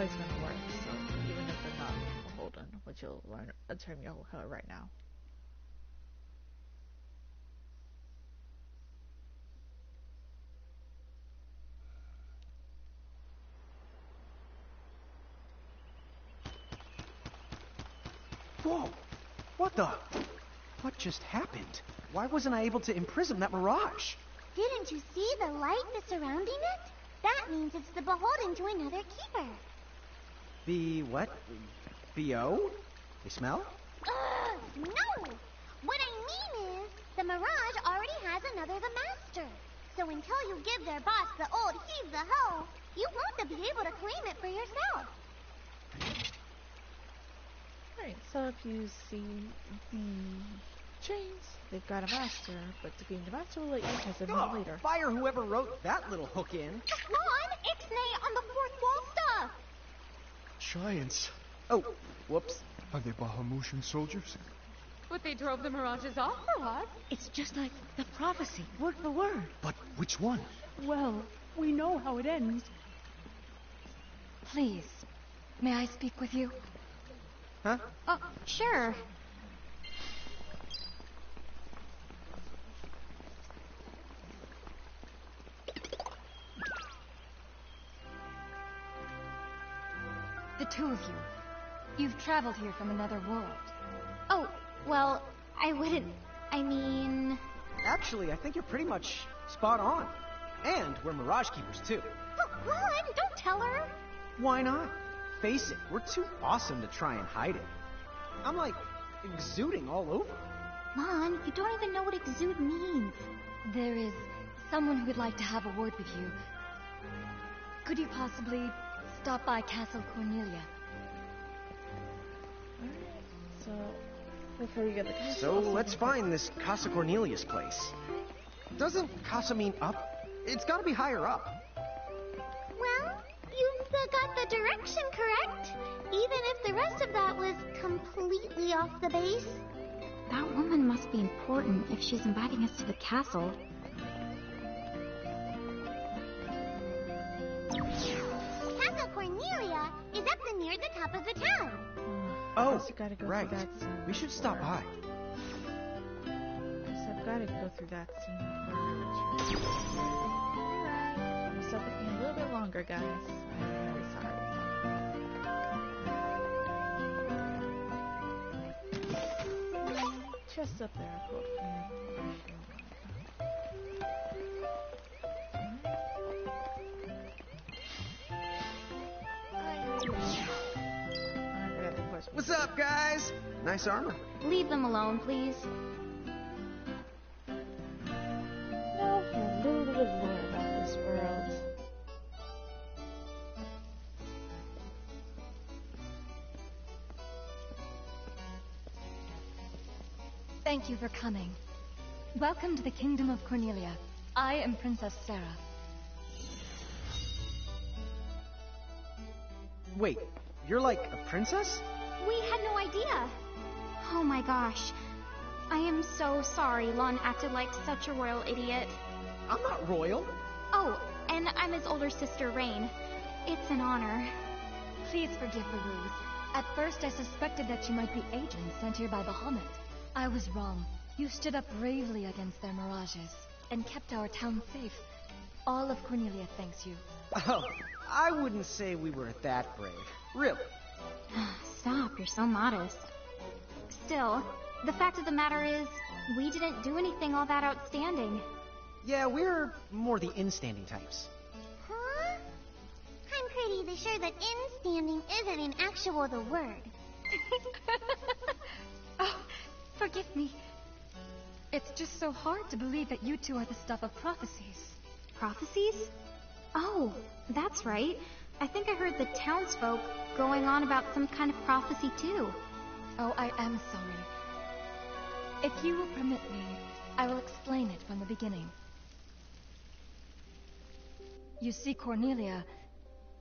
always going to work, so even if they're not beholden, which you'll learn a term you'll hear right now. Whoa! What the? What just happened? Why wasn't I able to imprison that mirage? Didn't you see the light that's surrounding it? That means it's the beholden to another keeper. The what? B.O.? They smell? No! What I mean is, the mirage already has another the master. So until you give their boss the old heave the ho, you won't be able to claim it for yourself. Alright, so if you see the chains, they've got a master, but defeating the master will let you imprison them later. Fire whoever wrote that little hook in. On! Ixnay on the fourth wall stuff! Giants. Oh, whoops. Are they Bahamutian soldiers? But they drove the mirages off for us. It's just like the prophecy, word for word. But which one? Well, we know how it ends. Please, may I speak with you? Huh? Oh, sure. The two of you. You've traveled here from another world. Oh, well, I wouldn't... I mean... Actually, I think you're pretty much spot on. And we're Mirage Keepers, too. Come on, don't tell her. Why not? Face it, we're too awesome to try and hide it. I'm like exuding all over. Mon, you don't even know what exude means. There is someone who would like to have a word with you. Could you possibly stop by Castle Cornelia? Alright, so before you get the castle... So let's find this Casa Cornelius place. Doesn't Casa mean up? It's gotta be higher up. Well, you've got the direction correct, even if the rest of that was completely off the base. That woman must be important if she's inviting us to the castle. Castle Cornelia is up near the top of the town. Oh, you gotta go right. through that scene. We should stop by. So I've gotta go through that scene before I return. Alright, I'm stuck with me a little bit longer, guys. I'm really sorry. Just up there, called What's up, guys? Nice armor. Leave them alone, please. Now for a little bit of lore about this world. Thank you for coming. Welcome to the Kingdom of Cornelia. I am Princess Sarah. Wait, you're like a princess? We had no idea. Oh my gosh. I am so sorry Lon acted like such a royal idiot. I'm not royal. Oh, and I'm his older sister, Rain. It's an honor. Please forgive the ruse. At first I suspected that you might be agents sent here by Bahamut. I was wrong. You stood up bravely against their mirages and kept our town safe. All of Cornelia thanks you. Oh, I wouldn't say we were that brave. Really. Stop, you're so modest. Still, the fact of the matter is, we didn't do anything all that outstanding. Yeah, we're more the in-standing types. Huh? I'm pretty sure that in-standing isn't an actual the word. Oh, forgive me. It's just so hard to believe that you two are the stuff of prophecies. Prophecies? Oh, that's right. I think I heard the townsfolk going on about some kind of prophecy too. Oh, I am sorry. If you will permit me, I will explain it from the beginning. You see, Cornelia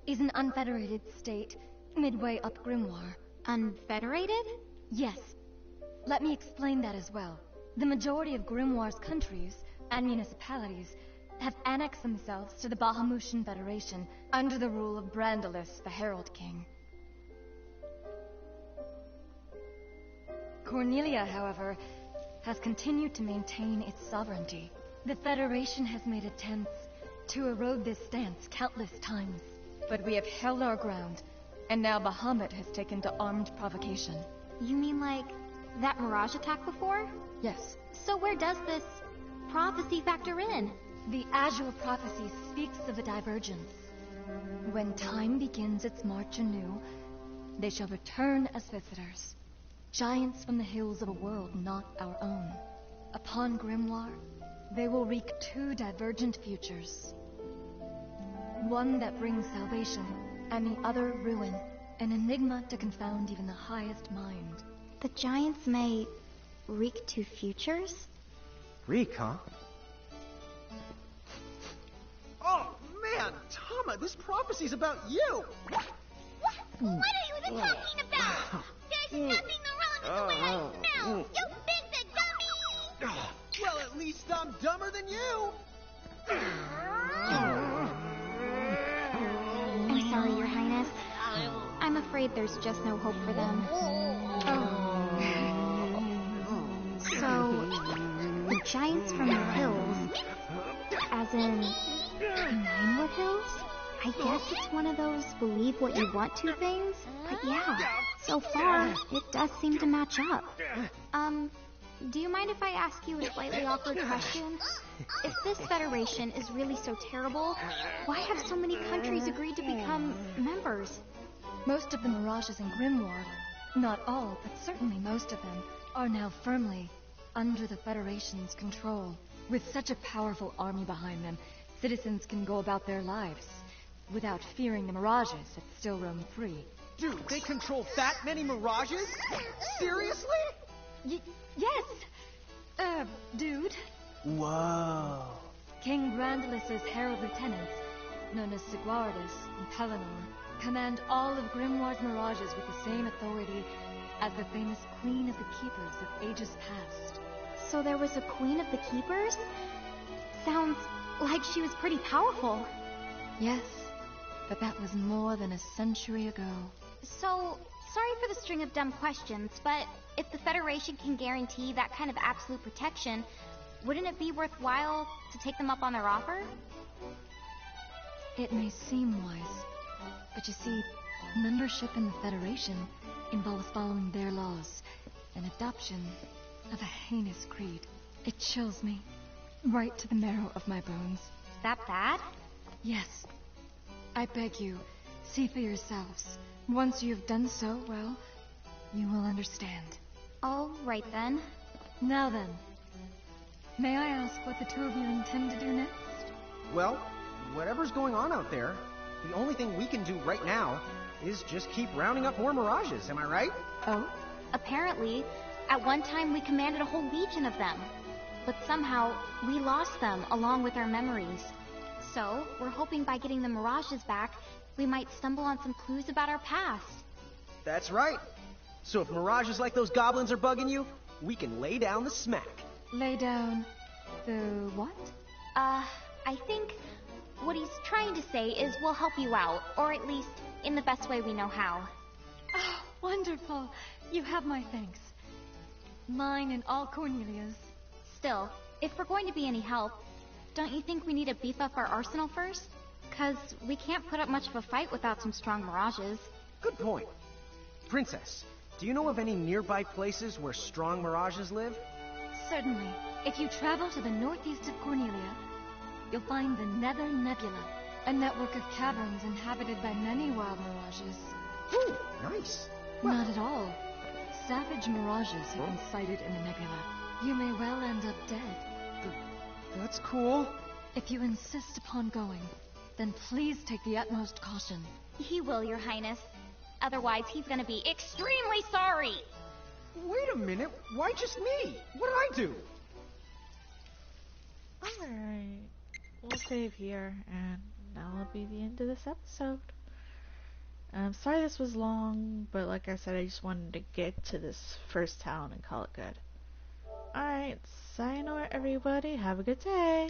is an unfederated state midway up Grimoire. Unfederated? Yes. Let me explain that as well. The majority of Grimoire's countries and municipalities have annexed themselves to the Bahamutian Federation under the rule of Brandalus, the Herald King. Cornelia, however, has continued to maintain its sovereignty. The Federation has made attempts to erode this stance countless times, but we have held our ground, and now Bahamut has taken to armed provocation. You mean like that Mirage attack before? Yes. So where does this prophecy factor in? The Azure prophecy speaks of a divergence. When time begins its march anew, they shall return as visitors. Giants from the hills of a world not our own. Upon Grimoire, they will wreak two divergent futures. One that brings salvation, and the other ruin, an enigma to confound even the highest mind. The giants may wreak two futures? Reek, huh? Oh, man! Tama, this prophecy's about you! What are you even talking about? There's nothing wrong with the way I smell. You big dummy! Well, at least I'm dumber than you! I'm sorry, Your Highness. I'm afraid there's just no hope for them. So, the giants from the hills, as in Ninewood Hills? I guess it's one of those believe what you want to things. But yeah, so far, it does seem to match up. Do you mind if I ask you a slightly awkward question? If this federation is really so terrible, why have so many countries agreed to become members? Most of the Mirages in Grimoire, not all, but certainly most of them, are now firmly under the Federation's control. With such a powerful army behind them, citizens can go about their lives without fearing the Mirages that still roam free. Dude, they control that many Mirages? Seriously? Yes! Dude. Whoa. King Brandalus's herald lieutenants, known as Sigwardus and Pelennor, command all of Grimoire's Mirages with the same authority as the famous Queen of the Keepers of ages past. So there was a Queen of the Keepers? Sounds like she was pretty powerful. Yes, but that was more than a century ago. So, sorry for the string of dumb questions, but if the Federation can guarantee that kind of absolute protection, wouldn't it be worthwhile to take them up on their offer? It may seem wise, but you see, membership in the Federation involves following their laws, and adoption of a heinous creed. It chills me right to the marrow of my bones. That bad? Yes. I beg you, see for yourselves. Once you have done so, well, you will understand. All right then. Now then, may I ask what the two of you intend to do next? Well, whatever's going on out there, the only thing we can do right now is just keep rounding up more Mirages, am I right? Oh? Apparently, at one time we commanded a whole legion of them. But somehow, we lost them along with our memories. So, we're hoping by getting the Mirages back, we might stumble on some clues about our past. That's right. So if Mirages like those goblins are bugging you, we can lay down the smack. Lay down the what? I think what he's trying to say is we'll help you out, or at least in the best way we know how. Oh, wonderful. You have my thanks. Mine and all Cornelia's. Still, if we're going to be any help, don't you think we need to beef up our arsenal first? 'Cause we can't put up much of a fight without some strong Mirages. Good point. Princess, do you know of any nearby places where strong Mirages live? Certainly. If you travel to the northeast of Cornelia, you'll find the Nether Nebula, a network of caverns inhabited by many wild Mirages. Ooh, nice. Not at all. Savage Mirages have been sighted in the nebula. You may well end up dead. That's cool. If you insist upon going, then please take the utmost caution. He will, Your Highness. Otherwise, he's gonna be extremely sorry. Wait a minute, why just me? What did I do? Alright, we'll save here, and that'll be the end of this episode. I'm sorry this was long, but like I said, I just wanted to get to this first town and call it good. Alright, sayonara everybody, have a good day.